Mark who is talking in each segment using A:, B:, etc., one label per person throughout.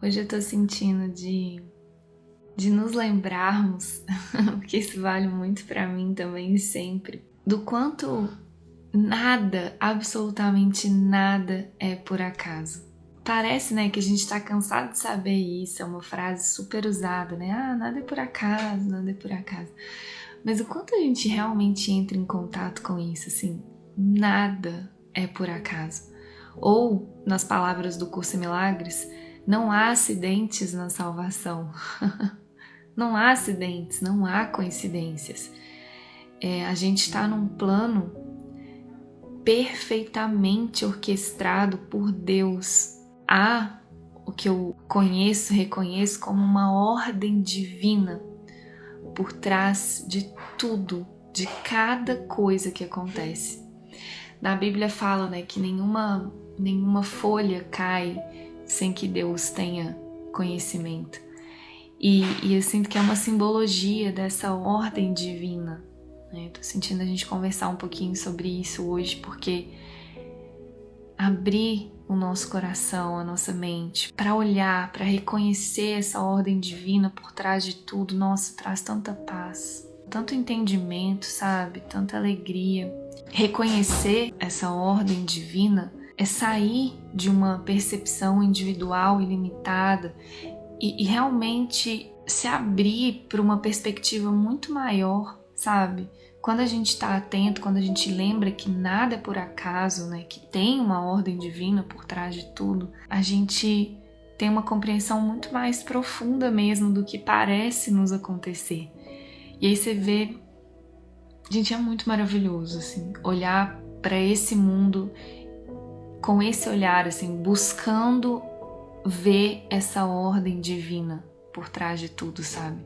A: Hoje eu tô sentindo de nos lembrarmos, porque isso vale muito pra mim também sempre, do quanto nada, absolutamente nada é por acaso. Parece, né, que a gente tá cansado de saber isso, é uma frase super usada, né? Ah, nada é por acaso, nada é por acaso. Mas o quanto a gente realmente entra em contato com isso, assim, nada é por acaso. Ou, nas palavras do Curso em Milagres, não há acidentes na salvação. Não há acidentes, não há coincidências. A gente está num plano perfeitamente orquestrado por Deus. Há o que eu conheço, reconheço como uma ordem divina por trás de tudo, de cada coisa que acontece. Na Bíblia fala, né, que nenhuma folha cai sem que Deus tenha conhecimento. E eu sinto que é uma simbologia dessa ordem divina. Né? Tô sentindo a gente conversar um pouquinho sobre isso hoje, porque abrir o nosso coração, a nossa mente, para olhar, para reconhecer essa ordem divina por trás de tudo, nossa, traz tanta paz, tanto entendimento, sabe? Tanta alegria. Reconhecer essa ordem divina é sair de uma percepção individual e limitada e realmente se abrir para uma perspectiva muito maior, sabe? Quando a gente está atento, quando a gente lembra que nada é por acaso, né? Que tem uma ordem divina por trás de tudo, a gente tem uma compreensão muito mais profunda mesmo do que parece nos acontecer. E aí você vê, gente, é muito maravilhoso, assim, olhar para esse mundo com esse olhar, assim, buscando ver essa ordem divina por trás de tudo, sabe?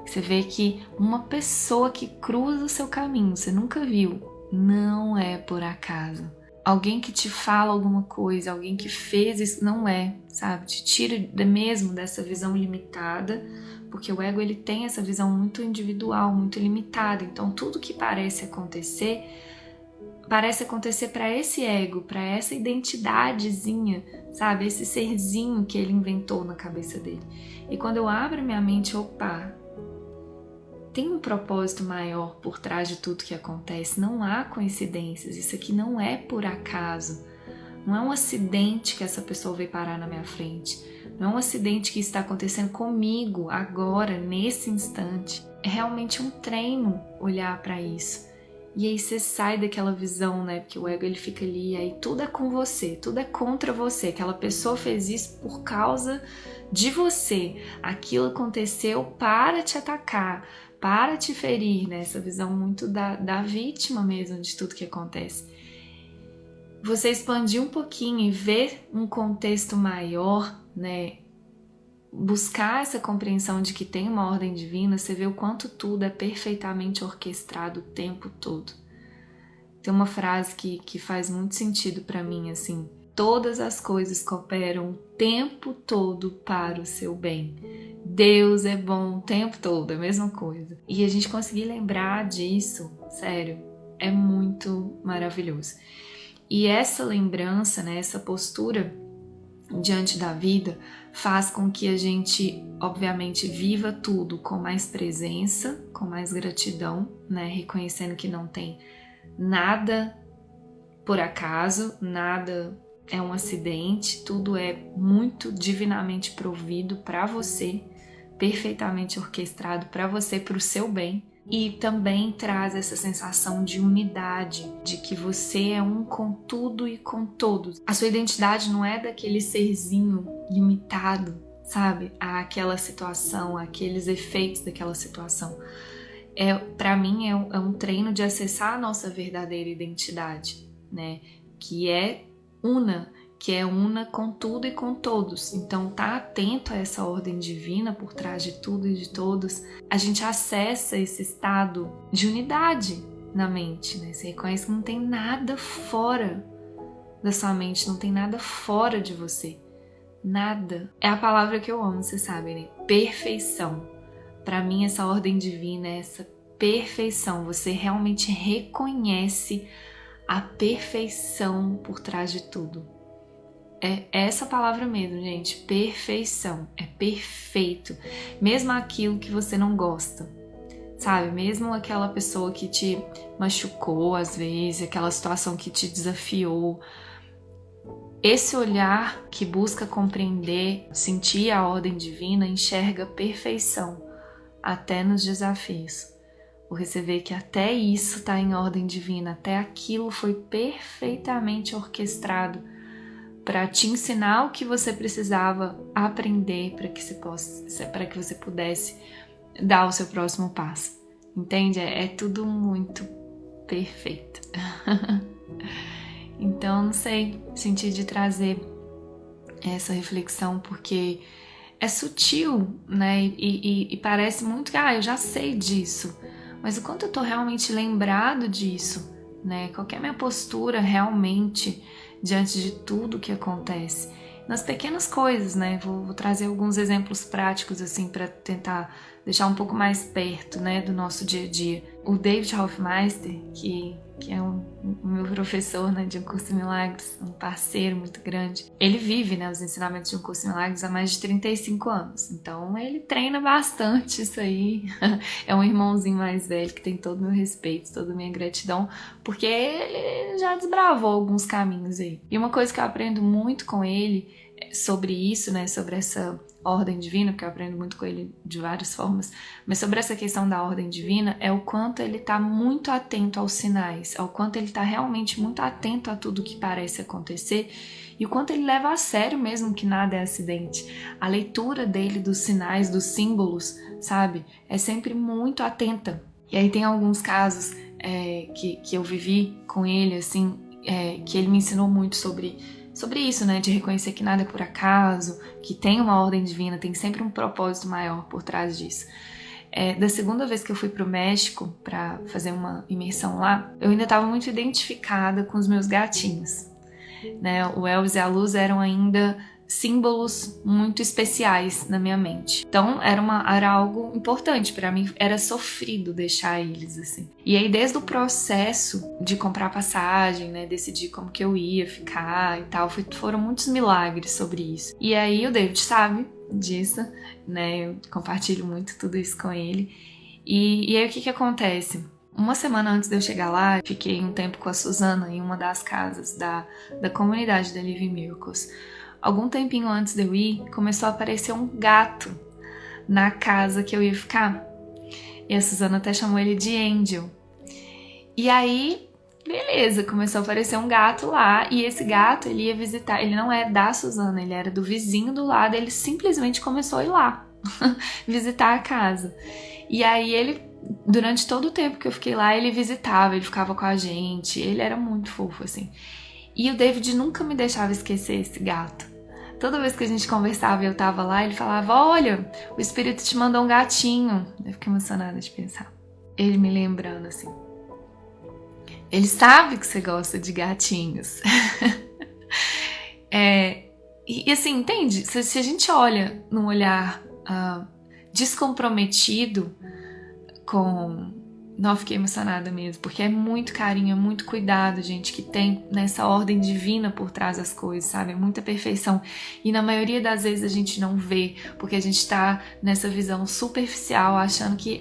A: Você vê que uma pessoa que cruza o seu caminho, você nunca viu, não é por acaso. Alguém que te fala alguma coisa, alguém que fez isso, não é, sabe? Te tira mesmo dessa visão limitada, porque o ego ele tem essa visão muito individual, muito limitada. Então tudo que parece acontecer para esse ego, para essa identidadezinha, sabe? Esse serzinho que ele inventou na cabeça dele. E quando eu abro minha mente, opa, tem um propósito maior por trás de tudo que acontece. Não há coincidências, isso aqui não é por acaso. Não é um acidente que essa pessoa veio parar na minha frente. Não é um acidente que está acontecendo comigo agora, nesse instante. É realmente um treino olhar para isso. E aí você sai daquela visão, né? Porque o ego ele fica ali, aí tudo é com você, tudo é contra você. Aquela pessoa fez isso por causa de você. Aquilo aconteceu para te atacar, para te ferir, né? Essa visão muito da vítima mesmo de tudo que acontece. Você expandir um pouquinho e ver um contexto maior, né? Buscar essa compreensão de que tem uma ordem divina, você vê o quanto tudo é perfeitamente orquestrado o tempo todo. Tem uma frase que faz muito sentido para mim, assim: todas as coisas cooperam o tempo todo para o seu bem. Deus é bom o tempo todo, é a mesma coisa. E a gente conseguir lembrar disso, sério, é muito maravilhoso. E essa lembrança, né, essa postura diante da vida faz com que a gente, obviamente, viva tudo com mais presença, com mais gratidão, né? Reconhecendo que não tem nada por acaso, nada é um acidente, tudo é muito divinamente provido para você, perfeitamente orquestrado para você, para o seu bem. E também traz essa sensação de unidade, de que você é um com tudo e com todos. A sua identidade não é daquele serzinho limitado, sabe? Àquela situação, àqueles efeitos daquela situação. Para mim é um treino de acessar a nossa verdadeira identidade, né? Que é una com tudo e com todos. Então, tá atento a essa ordem divina por trás de tudo e de todos. A gente acessa esse estado de unidade na mente, né? Você reconhece que não tem nada fora da sua mente, não tem nada fora de você. Nada. É a palavra que eu amo, vocês sabem, né? Perfeição. Para mim, essa ordem divina é essa perfeição. Você realmente reconhece a perfeição por trás de tudo. É essa palavra mesmo, gente. Perfeição. É perfeito. Mesmo aquilo que você não gosta, sabe? Mesmo aquela pessoa que te machucou às vezes, aquela situação que te desafiou. Esse olhar que busca compreender, sentir a ordem divina, enxerga perfeição até nos desafios. Porque você vê que até isso está em ordem divina, até aquilo foi perfeitamente orquestrado para te ensinar o que você precisava aprender para que você pudesse dar o seu próximo passo. Entende? É tudo muito perfeito. Então, não sei, senti de trazer essa reflexão porque é sutil, né? E parece muito que, eu já sei disso. Mas o quanto eu tô realmente lembrado disso, né? Qual que é a minha postura realmente diante de tudo que acontece? Nas pequenas coisas, né? Vou trazer alguns exemplos práticos, assim, para tentar deixar um pouco mais perto, né, do nosso dia a dia. O David Hoffmeister, que é o meu professor, né, de Um Curso em Milagres, um parceiro muito grande, ele vive, né, os ensinamentos de Um Curso em Milagres há mais de 35 anos. Então, ele treina bastante isso aí. É um irmãozinho mais velho que tem todo o meu respeito, toda a minha gratidão, porque ele já desbravou alguns caminhos aí. E uma coisa que eu aprendo muito com ele sobre isso, né, sobre essa ordem divina, porque eu aprendo muito com ele de várias formas, mas sobre essa questão da ordem divina é o quanto ele está muito atento aos sinais, ao quanto ele está realmente muito atento a tudo que parece acontecer e o quanto ele leva a sério mesmo que nada é acidente. A leitura dele dos sinais, dos símbolos, sabe, é sempre muito atenta. E aí tem alguns casos que eu vivi com ele, assim, que ele me ensinou muito sobre isso, né, de reconhecer que nada é por acaso, que tem uma ordem divina, tem sempre um propósito maior por trás disso. Da segunda vez que eu fui pro México para fazer uma imersão lá, eu ainda estava muito identificada com os meus gatinhos, né, o Elvis e a Luz eram ainda símbolos muito especiais na minha mente. Então era algo importante para mim, era sofrido deixar eles assim. E aí desde o processo de comprar passagem, né, decidir como que eu ia ficar e tal, foram muitos milagres sobre isso. E aí o David sabe disso, né, eu compartilho muito tudo isso com ele. E aí o que acontece? Uma semana antes de eu chegar lá, fiquei um tempo com a Suzana em uma das casas da comunidade da Living Miracles. Algum tempinho antes de eu ir, começou a aparecer um gato na casa que eu ia ficar. E a Suzana até chamou ele de Angel. E aí, beleza, começou a aparecer um gato lá. E esse gato, ele ia visitar, ele não é da Suzana, ele era do vizinho do lado. Ele simplesmente começou a ir lá, visitar a casa. E aí ele, durante todo o tempo que eu fiquei lá, ele visitava, ele ficava com a gente. Ele era muito fofo, assim. E o David nunca me deixava esquecer esse gato. Toda vez que a gente conversava e eu tava lá, ele falava, olha, o Espírito te mandou um gatinho. Eu fiquei emocionada de pensar. Ele me lembrando assim. Ele sabe que você gosta de gatinhos. E assim, entende? Se a gente olha num olhar descomprometido com... Não, fiquei emocionada mesmo, porque é muito carinho, é muito cuidado, gente, que tem nessa ordem divina por trás das coisas, sabe? É muita perfeição. E na maioria das vezes a gente não vê, porque a gente tá nessa visão superficial, achando que,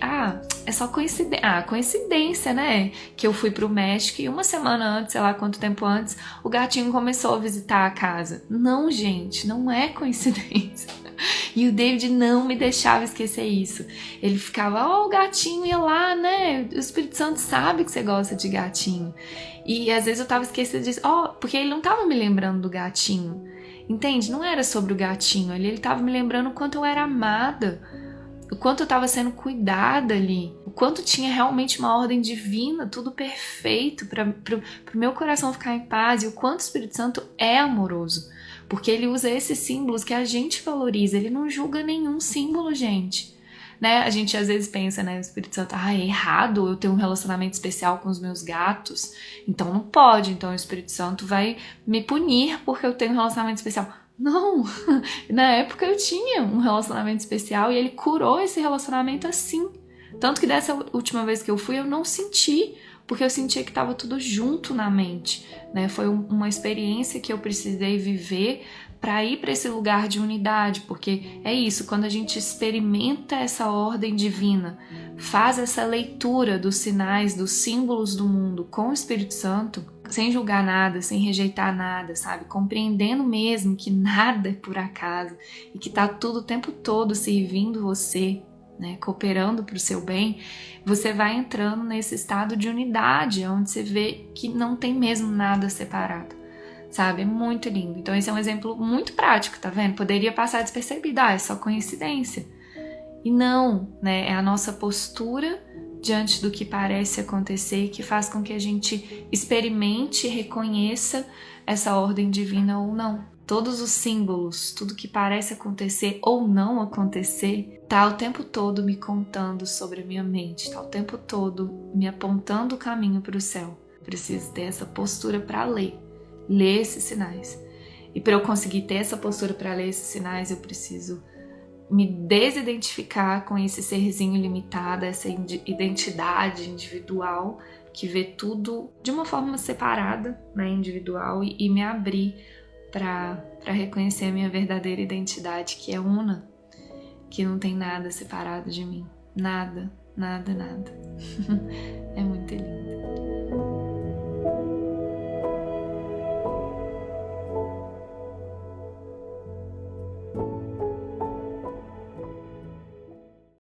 A: é só coincidência. Coincidência, né? Que eu fui pro México e uma semana antes, sei lá quanto tempo antes, o gatinho começou a visitar a casa. Não, gente, não é coincidência. E o David não me deixava esquecer isso. Ele ficava, o gatinho ia lá, né? O Espírito Santo sabe que você gosta de gatinho. E às vezes eu tava esquecendo disso. Porque ele não tava me lembrando do gatinho. Entende? Não era sobre o gatinho. Ele tava me lembrando o quanto eu era amada. O quanto eu tava sendo cuidada ali. O quanto tinha realmente uma ordem divina, tudo perfeito pro meu coração ficar em paz. E o quanto o Espírito Santo é amoroso. Porque ele usa esses símbolos que a gente valoriza. Ele não julga nenhum símbolo, gente. Né? A gente às vezes pensa, né? O Espírito Santo, é errado eu ter um relacionamento especial com os meus gatos. Então não pode. Então o Espírito Santo vai me punir porque eu tenho um relacionamento especial. Não! Na época eu tinha um relacionamento especial e ele curou esse relacionamento assim. Tanto que dessa última vez que eu fui, eu não senti porque eu sentia que estava tudo junto na mente, né? Foi uma experiência que eu precisei viver para ir para esse lugar de unidade, porque é isso, quando a gente experimenta essa ordem divina, faz essa leitura dos sinais, dos símbolos do mundo com o Espírito Santo, sem julgar nada, sem rejeitar nada, sabe? Compreendendo mesmo que nada é por acaso e que tá tudo o tempo todo servindo você, né? Cooperando para o seu bem, você vai entrando nesse estado de unidade, onde você vê que não tem mesmo nada separado. Sabe? É muito lindo. Então esse é um exemplo muito prático, tá vendo? Poderia passar despercebido, é só coincidência. E não, né? É a nossa postura diante do que parece acontecer que faz com que a gente experimente e reconheça essa ordem divina ou não. Todos os símbolos, tudo que parece acontecer ou não acontecer, tá o tempo todo me contando sobre a minha mente, tá o tempo todo me apontando o caminho para o céu. Preciso ter essa postura para ler esses sinais. E para eu conseguir ter essa postura para ler esses sinais, eu preciso me desidentificar com esse serzinho limitado, essa identidade individual que vê tudo de uma forma separada, né, individual, e me abrir para reconhecer a minha verdadeira identidade, que é una, que não tem nada separado de mim. Nada, nada, nada. É muito lindo.